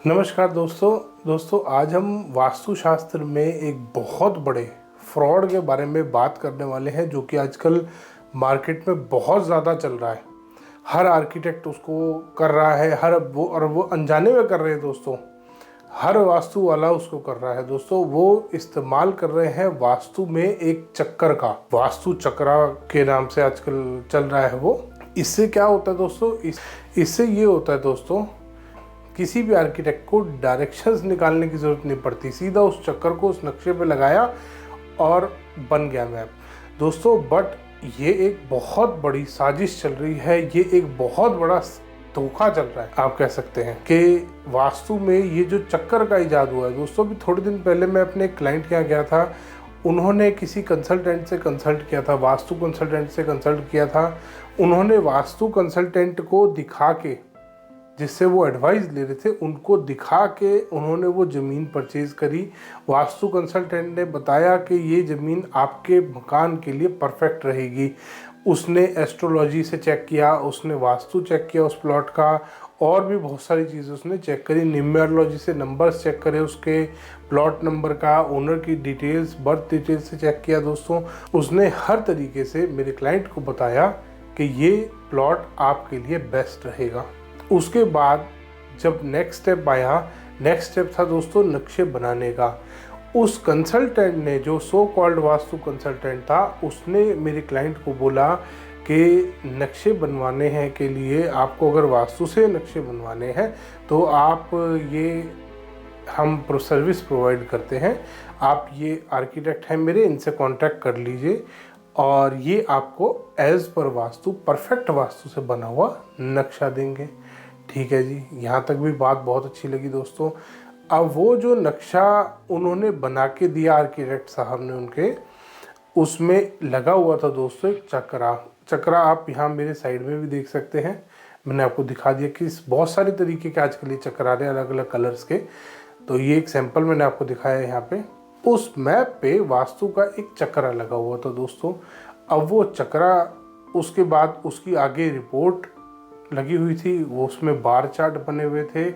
नमस्कार दोस्तों आज हम वास्तुशास्त्र में एक बहुत बड़े फ्रॉड के बारे में बात करने वाले हैं जो कि आजकल मार्केट में बहुत ज़्यादा चल रहा है। हर आर्किटेक्ट उसको कर रहा है, वो अनजाने में कर रहे हैं दोस्तों। हर वास्तु वाला उसको कर रहा है दोस्तों। वो इस्तेमाल कर रहे हैं वास्तु में एक चक्कर का, वास्तु चक्रा के नाम से आजकल चल रहा है वो। इससे क्या होता है दोस्तों, इससे ये होता है दोस्तों, किसी भी आर्किटेक्ट को डायरेक्शंस निकालने की ज़रूरत नहीं पड़ती। सीधा उस चक्कर को उस नक्शे पे लगाया और बन गया मैप दोस्तों। बट ये एक बहुत बड़ी साजिश चल रही है, ये एक बहुत बड़ा धोखा चल रहा है आप कह सकते हैं कि वास्तु में ये जो चक्कर का इजाद हुआ है दोस्तों। अभी थोड़े दिन पहले मैं अपने क्लाइंट के यहाँ गया था, उन्होंने किसी कंसल्टेंट से कंसल्ट किया था, वास्तु कंसल्टेंट से कंसल्ट किया था। उन्होंने वास्तु कंसल्टेंट को दिखा के, जिससे वो एडवाइस ले रहे थे, उनको दिखा के उन्होंने वो ज़मीन परचेज करी। वास्तु कंसल्टेंट ने बताया कि ये ज़मीन आपके मकान के लिए परफेक्ट रहेगी। उसने एस्ट्रोलॉजी से चेक किया, उसने वास्तु चेक किया उस प्लॉट का, और भी बहुत सारी चीज़ें उसने चेक करी। न्यूमेरोलॉजी से नंबर्स चेक करे, उसके प्लॉट नंबर का, ओनर की डिटेल्स, बर्थ डिटेल्स से चेक किया दोस्तों। उसने हर तरीके से मेरे क्लाइंट को बताया कि ये प्लॉट आपके लिए बेस्ट रहेगा। उसके बाद जब नेक्स्ट स्टेप आया, नेक्स्ट स्टेप था दोस्तों नक्शे बनाने का। उस कंसल्टेंट ने, जो सो कॉल्ड वास्तु कंसल्टेंट था, उसने मेरे क्लाइंट को बोला कि नक्शे बनवाने हैं के लिए आपको, अगर वास्तु से नक्शे बनवाने हैं तो आप ये हम सर्विस प्रोवाइड करते हैं, आप ये आर्किटेक्ट हैं मेरे, इनसे कांटेक्ट कर लीजिए और ये आपको as per vastu, perfect vastu से बना हुआ नक्शा देंगे। ठीक है जी, यहाँ तक भी बात बहुत अच्छी लगी दोस्तों। अब वो जो नक्शा उन्होंने बना के दिया आर्किटेक्ट साहब ने उनके, उसमें लगा हुआ था दोस्तों एक चक्रा आप यहाँ मेरे साइड में भी देख सकते हैं। मैंने आपको दिखा दिया कि बहुत सारे तरीके के आजकल ये चक्र आ रहे हैं अलग अलग कलर्स के। तो ये एक सैंपल मैंने आपको दिखाया है यहाँ पे। उस मैप पे वास्तु का एक चक्रा लगा हुआ था दोस्तों। अब वो चक्रा, उसके बाद उसकी आगे रिपोर्ट लगी हुई थी, वो उसमें बार चार्ट बने हुए थे,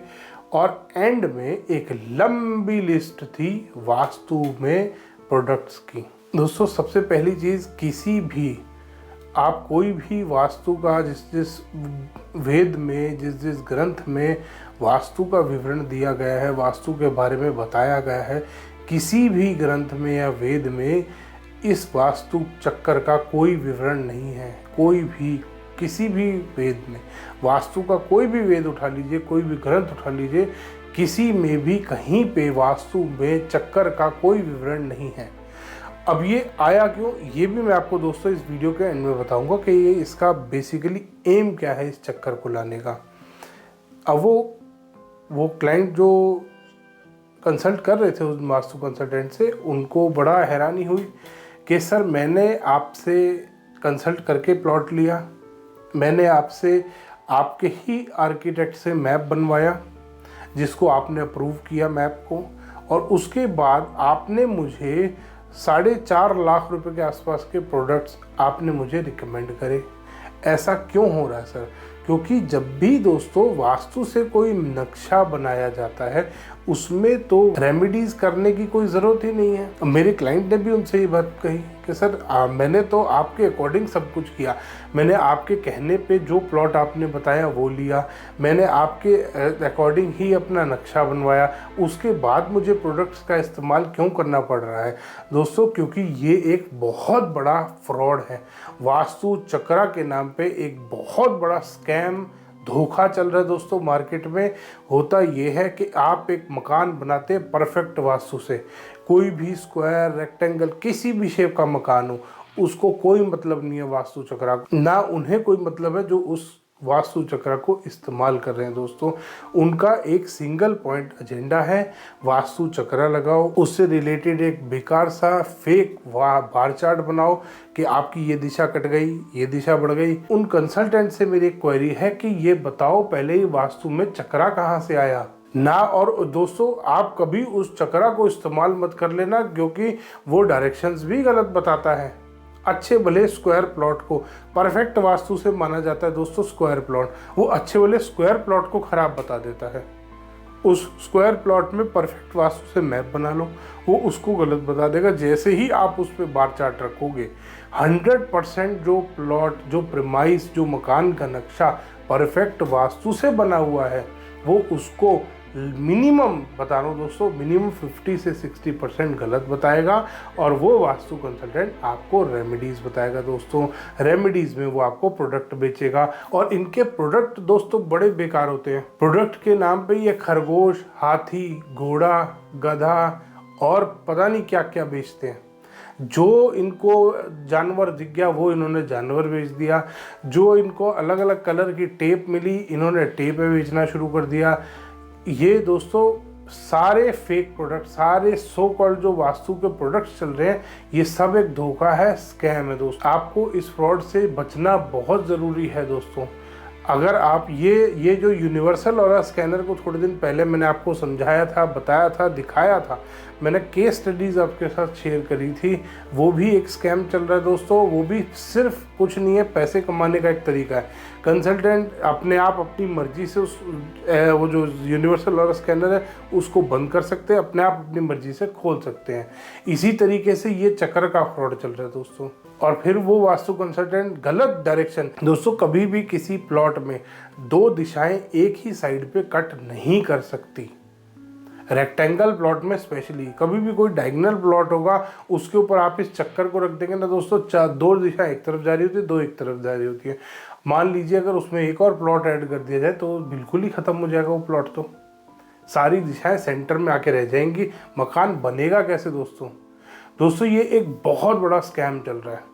और एंड में एक लंबी लिस्ट थी वास्तु में प्रोडक्ट्स की दोस्तों। सबसे पहली चीज़, किसी भी आप कोई भी वास्तु का जिस वेद में, जिस ग्रंथ में वास्तु का विवरण दिया गया है, वास्तु के बारे में बताया गया है, किसी भी ग्रंथ में या वेद में इस वास्तु चक्कर का कोई विवरण नहीं है। कोई भी, किसी भी वेद में, वास्तु का कोई भी वेद उठा लीजिए, कोई भी ग्रंथ उठा लीजिए, किसी में भी कहीं पे वास्तु में चक्कर का कोई विवरण नहीं है। अब ये आया क्यों, ये भी मैं आपको दोस्तों इस वीडियो के एंड में बताऊंगा कि ये इसका बेसिकली एम क्या है इस चक्कर को लाने का। अब वो क्लाइंट जो कंसल्ट कर रहे थे उस वास्तु कंसल्टेंट से, उनको बड़ा हैरानी हुई कि सर मैंने आपसे कंसल्ट करके प्लॉट लिया, मैंने आपसे आपके ही आर्किटेक्ट से मैप बनवाया जिसको आपने अप्रूव किया मैप को, और उसके बाद आपने मुझे 4.5 लाख रुपए के आसपास के प्रोडक्ट्स आपने मुझे रिकमेंड करे। ऐसा क्यों हो रहा है सर? क्योंकि जब भी दोस्तों वास्तु से कोई नक्शा बनाया जाता है उसमें तो रेमेडीज करने की कोई ज़रूरत ही नहीं है। मेरे क्लाइंट ने भी उनसे ये बात कही कि सर मैंने तो आपके अकॉर्डिंग सब कुछ किया, मैंने आपके कहने पे जो प्लॉट आपने बताया वो लिया, मैंने आपके अकॉर्डिंग ही अपना नक्शा बनवाया, उसके बाद मुझे प्रोडक्ट्स का इस्तेमाल क्यों करना पड़ रहा है दोस्तों? क्योंकि ये एक बहुत बड़ा फ्रॉड है। वास्तु चक्रा के नाम पे एक बहुत बड़ा स्कैम, धोखा चल रहा है दोस्तों मार्केट में। होता ये है कि आप एक मकान बनाते हैं परफेक्ट वास्तु से, कोई भी स्क्वायर, रेक्टेंगल, किसी भी शेप का मकान हो, उसको कोई मतलब नहीं है वास्तु चक्रा, ना उन्हें कोई मतलब है जो उस वास्तु चक्र को इस्तेमाल कर रहे हैं दोस्तों। उनका एक सिंगल पॉइंट एजेंडा है, वास्तु चक्र लगाओ, उससे रिलेटेड एक बेकार सा फेक बार चार्ट बनाओ कि आपकी ये दिशा कट गई, ये दिशा बढ़ गई। उन कंसल्टेंट से मेरी एक क्वेरी है कि ये बताओ पहले ही वास्तु में चक्रा कहाँ से आया ना। और दोस्तों आप कभी उस चक्रा को इस्तेमाल मत कर लेना, क्योंकि वो डायरेक्शंस भी गलत बताता है। अच्छे भले स्क्वायर प्लॉट को परफेक्ट वास्तु से माना जाता है दोस्तों स्क्वायर प्लॉट, वो अच्छे भले स्क्वायर प्लॉट को खराब बता देता है। उस स्क्वायर प्लॉट में परफेक्ट वास्तु से मैप बना लो, वो उसको गलत बता देगा। जैसे ही आप उस पर बार चार्ट रखोगे 100% जो प्लॉट, जो प्रीमाइस, जो मकान का नक्शा परफेक्ट वास्तु से बना हुआ है वो उसको मिनिमम बता रहा हूँ दोस्तों, मिनिमम 50 से 60% गलत बताएगा। और वो वास्तु कंसल्टेंट आपको रेमेडीज़ बताएगा दोस्तों। रेमेडीज़ में वो आपको प्रोडक्ट बेचेगा और इनके प्रोडक्ट दोस्तों बड़े बेकार होते हैं। प्रोडक्ट के नाम पे ये खरगोश, हाथी, घोड़ा, गधा और पता नहीं क्या क्या बेचते हैं। जो इनको जानवर दिख गया वो इन्होंने जानवर बेच दिया, जो इनको अलग अलग कलर की टेप मिली इन्होंने टेप बेचना शुरू कर दिया। ये दोस्तों सारे फेक प्रोडक्ट, सारे सो कॉल्ड जो वास्तु के प्रोडक्ट्स चल रहे हैं, ये सब एक धोखा है, स्कैम है दोस्तों। आपको इस फ्रॉड से बचना बहुत ज़रूरी है दोस्तों। अगर आप ये जो यूनिवर्सल ऑरा स्कैनर को थोड़े दिन पहले मैंने आपको समझाया था, बताया था, दिखाया था, मैंने केस स्टडीज़ आपके साथ शेयर करी थी, वो भी एक स्कैम चल रहा है दोस्तों। वो भी सिर्फ कुछ नहीं है, पैसे कमाने का एक तरीका है। कंसल्टेंट अपने आप अपनी मर्जी से वो जो यूनिवर्सल ऑरा स्कैनर है उसको बंद कर सकते हैं, अपने आप अपनी मर्जी से खोल सकते हैं। इसी तरीके से ये चक्कर का फ्रॉड चल रहा है दोस्तों। और फिर वो वास्तु कंसल्टेंट गलत डायरेक्शन दोस्तों, कभी भी किसी प्लॉट में 2 दिशाएं एक ही साइड पे कट नहीं कर सकती। रेक्टेंगल प्लॉट में स्पेशली, कभी भी कोई डायगोनल प्लॉट होगा उसके ऊपर आप इस चक्कर को रख देंगे ना दोस्तों, 2 दिशाएं एक तरफ जा रही होती है, 2 एक तरफ जा रही होती है। मान लीजिए अगर उसमें एक और प्लॉट ऐड कर दिया जाए तो बिल्कुल ही ख़त्म हो जाएगा वो प्लॉट। तो सारी दिशाएं सेंटर में आके रह जाएंगी, मकान बनेगा कैसे दोस्तों? ये एक बहुत बड़ा स्कैम चल रहा है।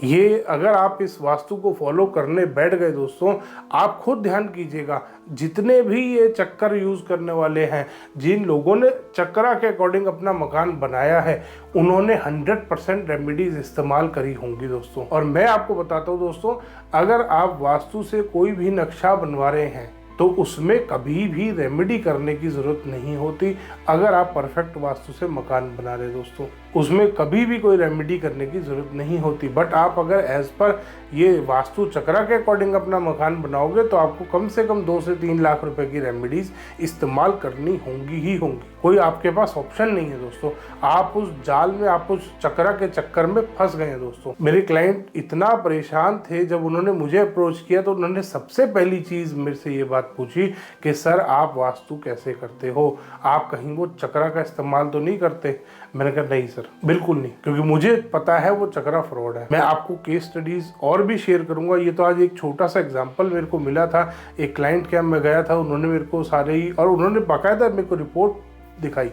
ये अगर आप इस वास्तु को फॉलो करने बैठ गए दोस्तों, आप खुद ध्यान कीजिएगा, जितने भी ये चक्कर यूज़ करने वाले हैं, जिन लोगों ने चक्करा के अकॉर्डिंग अपना मकान बनाया है, उन्होंने 100% रेमेडीज इस्तेमाल करी होंगी दोस्तों। और मैं आपको बताता हूँ दोस्तों, अगर आप वास्तु से कोई भी नक्शा बनवा रहे हैं तो उसमें कभी भी रेमेडी करने की ज़रूरत नहीं होती। अगर आप परफेक्ट वास्तु से मकान बना रहे दोस्तों, उसमें कभी भी कोई रेमेडी करने की ज़रूरत नहीं होती। बट आप अगर एज पर ये वास्तु चक्रा के अकॉर्डिंग अपना मकान बनाओगे तो आपको कम से कम 2 से 3 लाख रुपए की रेमेडीज इस्तेमाल करनी होंगी ही होंगी। कोई आपके पास ऑप्शन नहीं है दोस्तों। आप उस जाल में, आप उस चक्रा के चक्कर में फंस गए हैं दोस्तों। मेरे क्लाइंट इतना परेशान थे, जब उन्होंने मुझे अप्रोच किया तो उन्होंने सबसे पहली चीज़ मेरे से ये बात पूछी कि सर आप वास्तु कैसे करते हो, आप कहीं वो चक्रा का इस्तेमाल तो नहीं करते? मैंने कहा नहीं सर, बिल्कुल नहीं, क्योंकि मुझे पता है वो चक्रा फ्रॉड है। मैं आपको केस स्टडीज और भी शेयर करूंगा। ये तो आज एक छोटा सा एग्जांपल मेरे को मिला था। एक क्लाइंट के मैं गया था, उन्होंने मेरे को सारे ही, और उन्होंने बाकायदा मेरे को रिपोर्ट दिखाई,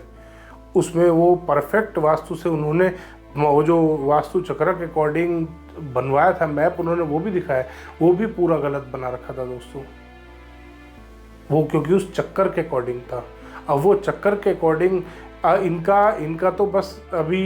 उसमें वो परफेक्ट वास्तु से उन्होंने वो जो वास्तु चक्रा के अकॉर्डिंग बनवाया था मैप, उन्होंने वो भी दिखाया, वो भी पूरा गलत बना रखा था दोस्तों। वो क्योंकि उस चक्कर के अकॉर्डिंग था। अब वो चक्कर के अकॉर्डिंग इनका तो बस अभी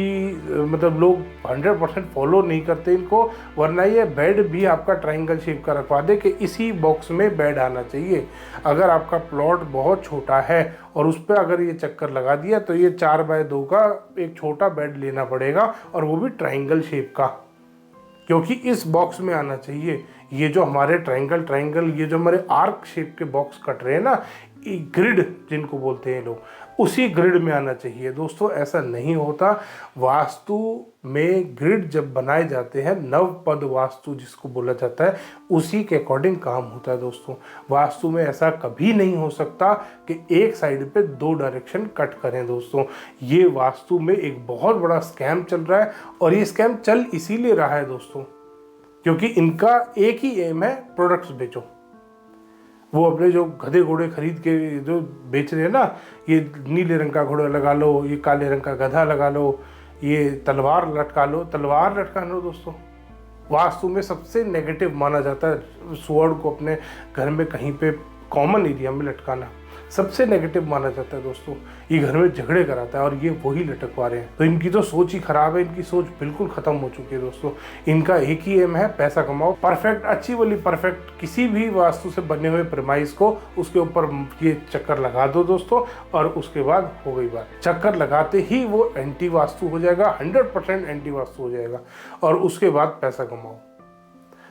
मतलब लोग 100% फॉलो नहीं करते इनको, वरना ये बेड भी आपका ट्रायंगल शेप का रखवा दे कि इसी बॉक्स में बेड आना चाहिए। अगर आपका प्लॉट बहुत छोटा है और उस पर अगर ये चक्कर लगा दिया तो ये 4x2 का एक छोटा बेड लेना पड़ेगा, और वो भी ट्रायंगल शेप का, क्योंकि इस बॉक्स में आना चाहिए। ये जो हमारे ट्रायंगल ये जो हमारे आर्क शेप के बॉक्स कट रहे हैं ना, ग्रिड जिनको बोलते हैं लोग, उसी ग्रिड में आना चाहिए दोस्तों। ऐसा नहीं होता। वास्तु में ग्रिड जब बनाए जाते हैं, नवपद वास्तु जिसको बोला जाता है, उसी के अकॉर्डिंग काम होता है दोस्तों। वास्तु में ऐसा कभी नहीं हो सकता कि एक साइड पे 2 डायरेक्शन कट करें दोस्तों। ये वास्तु में एक बहुत बड़ा स्कैम चल रहा है, और ये स्कैम चल इसीलिए रहा है दोस्तों क्योंकि इनका एक ही एम है, प्रोडक्ट्स बेचो। वो अपने जो गधे घोड़े खरीद के जो बेच रहे हैं ना, ये नीले रंग का घोड़ा लगा लो, ये काले रंग का गधा लगा लो, ये तलवार लटका लो, तलवार लटका लो दोस्तों। वास्तु में सबसे नेगेटिव माना जाता है स्वॉर्ड को अपने घर में कहीं पे कॉमन एरिया में लटकाना, सबसे नेगेटिव माना जाता है दोस्तों। ये घर में झगड़े कराता है और ये वही लटकवा रहे हैं। तो इनकी तो सोच ही खराब है, इनकी सोच बिल्कुल खत्म हो चुकी है दोस्तों। इनका एक ही एम है, पैसा कमाओ। परफेक्ट, अच्छी वाली परफेक्ट किसी भी वास्तु से बने हुए प्रीमाइस को उसके ऊपर ये चक्कर लगा दो दोस्तों, और उसके बाद हो गई बात। चक्कर लगाते ही वो एंटी वास्तु हो जाएगा, 100% एंटी वास्तु हो जाएगा, और उसके बाद पैसा कमाओ।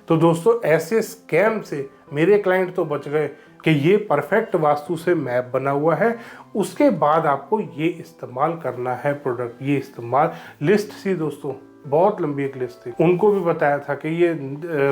तो दोस्तों ऐसे स्कैम से मेरे क्लाइंट तो बच गए कि ये परफेक्ट वास्तु से मैप बना हुआ है, उसके बाद आपको ये इस्तेमाल करना है प्रोडक्ट, ये इस्तेमाल। लिस्ट सी दोस्तों, बहुत लंबी एक लिस्ट थी। उनको भी बताया था कि ये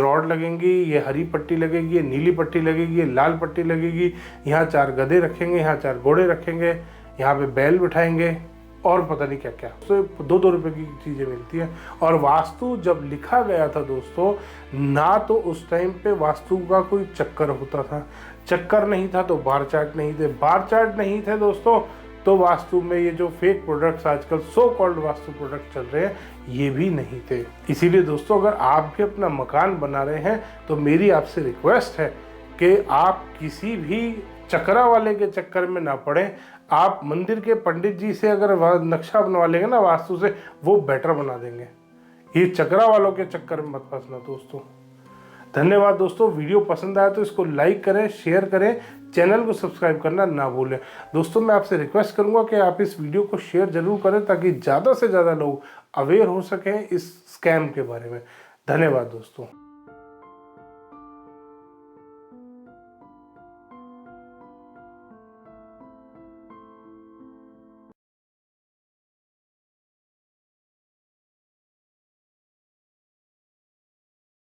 रॉड लगेंगी, ये हरी पट्टी लगेगी, ये नीली पट्टी लगेगी, ये लाल पट्टी लगेगी, यहाँ 4 गधे रखेंगे, यहाँ 4 घोड़े रखेंगे, यहाँ पे बैल बिठाएंगे और पता नहीं क्या क्या। तो 2-2 रुपए की चीज़ें मिलती हैं। और वास्तु जब लिखा गया था दोस्तों, ना तो उस टाइम पे वास्तु का कोई चक्कर होता था, चक्कर नहीं था तो बार चार्ट नहीं थे, बार चार्ट नहीं थे दोस्तों तो वास्तु में ये जो फेक प्रोडक्ट्स आजकल सो कॉल्ड वास्तु प्रोडक्ट चल रहे हैं, ये भी नहीं थे। इसीलिए दोस्तों, अगर आप भी अपना मकान बना रहे हैं तो मेरी आपसे रिक्वेस्ट है कि आप किसी भी चक्रा वाले के चक्कर में ना पड़े। आप मंदिर के पंडित जी से अगर नक्शा बनवा लेंगे ना वास्तु से, वो बेटर बना देंगे। ये चक्रा वालों के चक्कर में मत फंसना दोस्तों। धन्यवाद दोस्तों। वीडियो पसंद आया तो इसको लाइक करें, शेयर करें, चैनल को सब्सक्राइब करना ना भूलें। दोस्तों, मैं आपसे रिक्वेस्ट करूंगा कि आप इस वीडियो को शेयर जरूर करें ताकि ज़्यादा से ज़्यादा लोग अवेयर हो सकें इस स्कैम के बारे में। धन्यवाद दोस्तों।